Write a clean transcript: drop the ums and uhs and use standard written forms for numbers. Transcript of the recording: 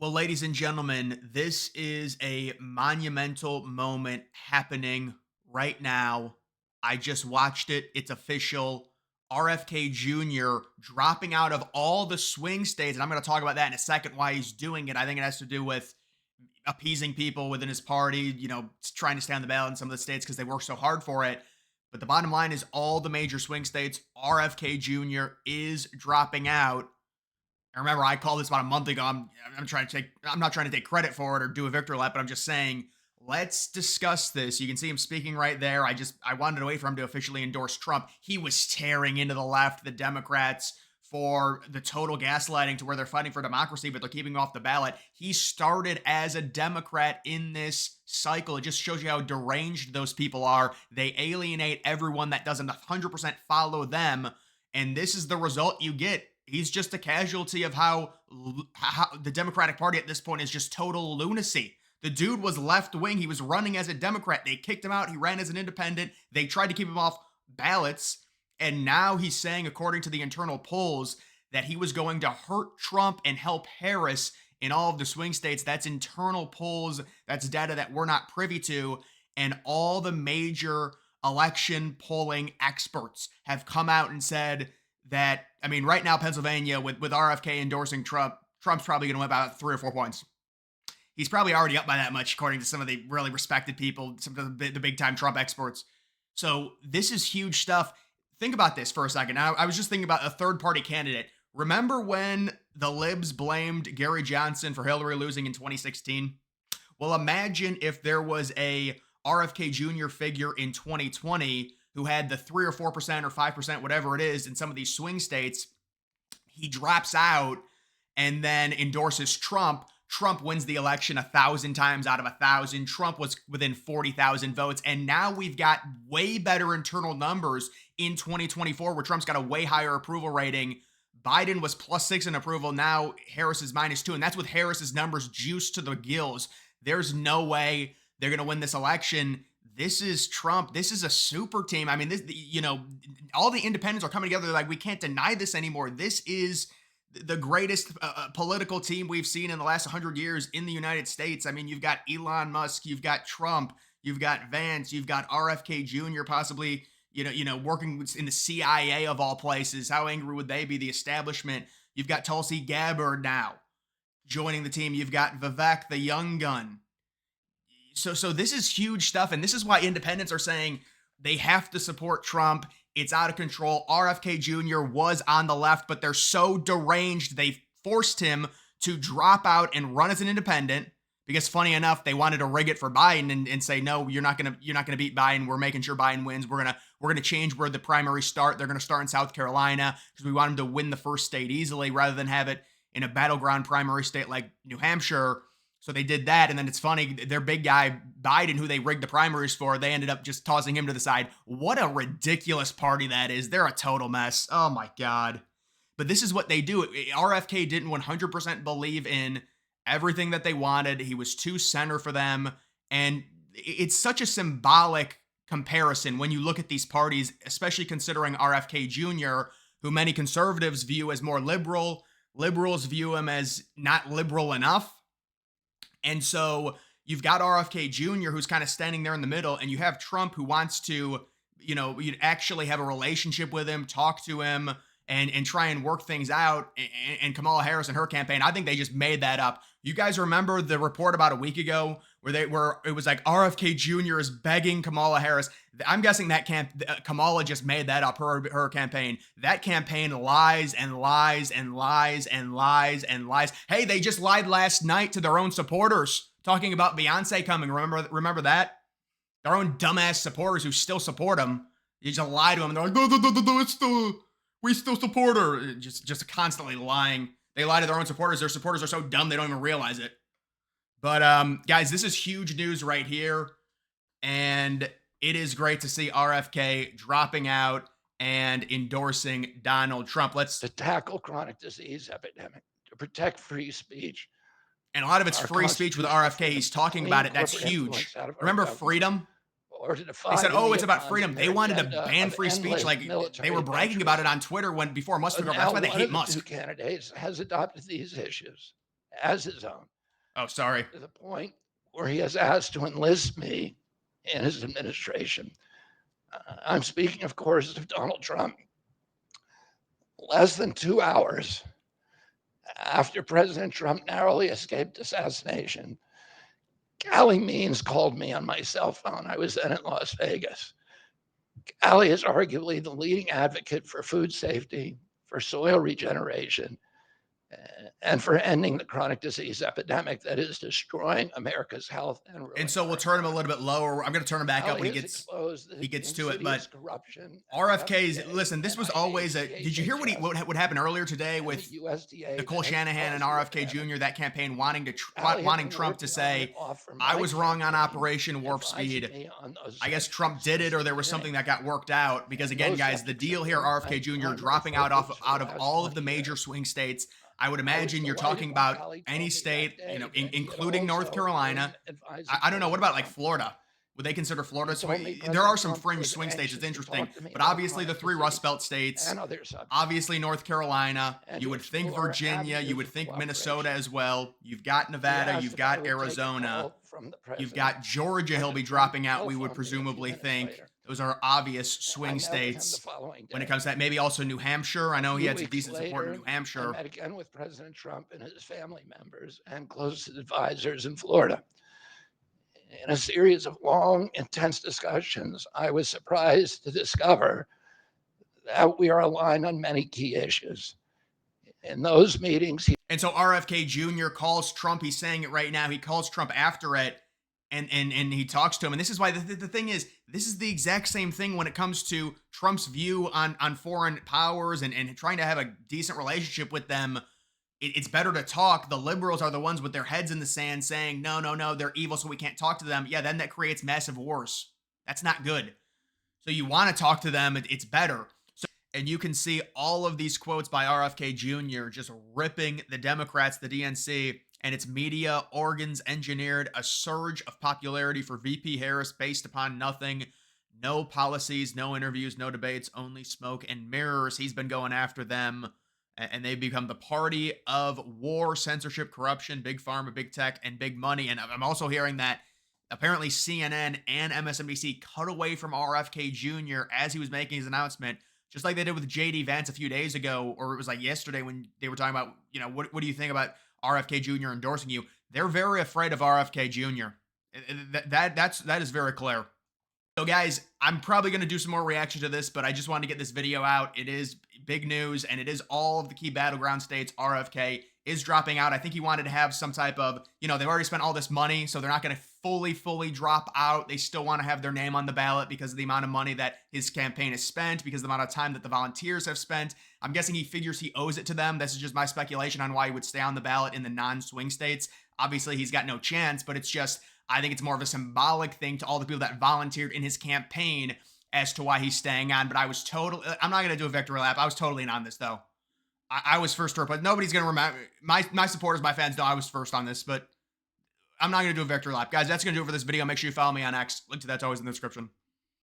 Well, ladies and gentlemen, this is a monumental moment happening right now. I just watched it. It's official. RFK Jr. dropping out of all the swing states. And I'm going to talk about that in a second, why he's doing it. I think it has to do with appeasing people within his party, trying to stay on the ballot in some of the states because they work so hard for it. But the bottom line is all the major swing states, RFK Jr. is dropping out. I remember I called this about a month ago. I'm not trying to take credit for it or do a victory lap, but I'm just saying, let's discuss this. You can see him speaking right there. I wanted to wait for him to officially endorse Trump. He was tearing into the left, the Democrats, for the total gaslighting to where they're fighting for democracy, but they're keeping him off the ballot. He started as a Democrat in this cycle. It just shows you how deranged those people are. They alienate everyone that doesn't 100% follow them. And this is the result you get. He's just a casualty of how the Democratic Party at this point is just total lunacy. The dude was left wing. He was running as a Democrat. They kicked him out. He ran as an independent. They tried to keep him off ballots. And now he's saying, according to the internal polls, that he was going to hurt Trump and help Harris in all of the swing states. That's internal polls. That's data that we're not privy to. And all the major election polling experts have come out and said that, I mean, right now, Pennsylvania, with RFK endorsing Trump, Trump's probably going to win about 3 or 4 points. He's probably already up by that much, according to some of the really respected people, some of the big time Trump experts. So this is huge stuff. Think about this for a second. I was just thinking about a third party candidate. Remember when the libs blamed Gary Johnson for Hillary losing in 2016? Well, imagine if there was a RFK Jr. figure in 2020 who had the 3 or 4% or 5%, whatever it is, in some of these swing states. He drops out and then endorses Trump. Trump wins the election 1,000 times out of 1,000. Trump was within 40,000 votes. And now we've got way better internal numbers in 2024 where Trump's got a way higher approval rating. Biden was +6 in approval. Now Harris is -2. And that's with Harris's numbers juiced to the gills. There's no way they're going to win this election. This is Trump. This is a super team. I mean, all the independents are coming together. They're like, we can't deny this anymore. This is the greatest political team we've seen in the last 100 years in the United States. I mean, you've got Elon Musk, you've got Trump, you've got Vance, you've got RFK Jr. possibly, working in the CIA of all places. How angry would they be? The establishment. You've got Tulsi Gabbard now joining the team. You've got Vivek, the young gun. So this is huge stuff, and this is why independents are saying they have to support Trump. It's out of control. RFK Jr. was on the left, but they're so deranged they forced him to drop out and run as an independent because, funny enough, they wanted to rig it for Biden and say, no, you're not gonna beat Biden. We're making sure Biden wins. We're gonna change where the primaries start. They're gonna start in South Carolina because we want him to win the first state easily rather than have it in a battleground primary state like New Hampshire. So they did that, and then it's funny, their big guy, Biden, who they rigged the primaries for, they ended up just tossing him to the side. What a ridiculous party that is. They're a total mess. Oh, my God. But this is what they do. RFK didn't 100% believe in everything that they wanted. He was too center for them, and it's such a symbolic comparison when you look at these parties, especially considering RFK Jr., who many conservatives view as more liberal. Liberals view him as not liberal enough. And so you've got RFK Jr., who's kind of standing there in the middle, and you have Trump, who wants to, you actually have a relationship with him, talk to him, and try and work things out. And Kamala Harris and her campaign, I think they just made that up. You guys remember the report about a week ago where it was like RFK Jr. is begging Kamala Harris. I'm guessing that Kamala just made that up, her campaign. That campaign lies and lies and lies and lies and lies. Hey, they just lied last night to their own supporters talking about Beyonce coming. Remember that? Their own dumbass supporters who still support them. You just lie to them and they're like, no, we still support her. Just constantly lying. They lie to their own supporters. Their supporters are so dumb they don't even realize it. But guys, this is huge news right here. And it is great to see RFK dropping out and endorsing Donald Trump. To tackle chronic disease epidemic, to protect free speech. And a lot of it's free speech with RFK. He's talking about it. That's huge. Remember freedom? They said, oh, it's about freedom. They wanted to ban free speech. Like they were bragging about it on Twitter before Musk took over. That's why they hate Musk. Two candidates has adopted these issues. as his own, Oh, sorry. to the point where he has asked to enlist me in his administration. I'm speaking, of course, of Donald Trump. Less than 2 hours after President Trump narrowly escaped assassination, Callie Means called me on my cell phone. I was then in Las Vegas. Callie is arguably the leading advocate for food safety, for soil regeneration, and for ending the chronic disease epidemic that is destroying America's health and And ruining so we'll our turn him a little economy. bit lower. I'm going to turn him back up Callie when has exposed the he gets to it. But insidious corruption at the RFK's, FDA, listen, this was always NIH, a. Did you hear DHHS, what happened earlier today and the with USDA Nicole that has Shanahan and caused the RFK epidemic. Jr. that campaign wanting Callie has wanting been Trump to working on and say off for I my was wrong on campaign, Operation Warp advising Speed. me on those I guess subjects Trump did since it, the or there was something beginning. that got worked out. Because And again, those guys, the subjects have deal here, been RFK my Jr. primary dropping out focus for the out of last all of 20 the major years. swing states. I would I was imagine you're delighted talking when about Callie any told me that state, day that he had including North also been Carolina. advising I don't know. What President about like Trump. Florida? Would they consider He Florida told me swing? There are President some Trump fringe was swing states. It's anxious to interesting, talk to me but about obviously the chronic three Rust disease Belt states, and other subjects, obviously North Carolina, and you to would think explore Virginia, you avenues would of think Minnesota cooperation. as well. You've got He Nevada, asked you've if I got would take a Arizona, call from the you've president, got Georgia, he'll be President Trump dropping out, we would telephoned me a few presumably minutes think. later. Those are obvious I swing met with him the states following when it day. comes to that. Maybe also New Hampshire. I A know he few had some weeks decent support in later, New I Hampshire. met again with President Trump and his family members and closest advisors in Florida. In a series of long, intense discussions, I was surprised to discover that we are aligned on many key issues. In those meetings, he And so RFK Jr. calls Trump. He's saying it right now. He calls Trump after it, and he talks to him. And this is why the thing is, this is the exact same thing when it comes to Trump's view on foreign powers and trying to have a decent relationship with them. It's better to talk. The liberals are the ones with their heads in the sand saying, no, no, no, they're evil, so we can't talk to them. Yeah, then that creates massive wars. That's not good. So you want to talk to them. It's better. And you can see all of these quotes by RFK Jr. just ripping the Democrats, the DNC, and its media organs engineered a surge of popularity for VP Harris based upon nothing. No policies, no interviews, no debates, only smoke and mirrors. He's been going after them, and they've become the party of war, censorship, corruption, big pharma, big tech, and big money. And I'm also hearing that apparently CNN and MSNBC cut away from RFK Jr. as he was making his announcement, just like they did with JD Vance a few days ago, or it was like yesterday when they were talking about, what do you think about RFK Jr. endorsing you? They're very afraid of RFK Jr. That is very clear. So, guys, I'm probably going to do some more reaction to this, but I just wanted to get this video out. It is big news, and it is all of the key battleground states. RFK is dropping out. I think he wanted to have some type of, they've already spent all this money, so they're not going to fully drop out. They still want to have their name on the ballot because of the amount of money that his campaign has spent, because of the amount of time that the volunteers have spent. I'm guessing he figures he owes it to them. This is just my speculation on why he would stay on the ballot in the non-swing states. Obviously, he's got no chance, but it's just, I think it's more of a symbolic thing to all the people that volunteered in his campaign as to why he's staying on. But I'm not going to do a victory lap. I was totally in on this, though. I was first to, but nobody's going to remember. My supporters, my fans know I was first on this, but I'm not going to do a victory lap. Guys, that's going to do it for this video. Make sure you follow me on X. Link to that's always in the description.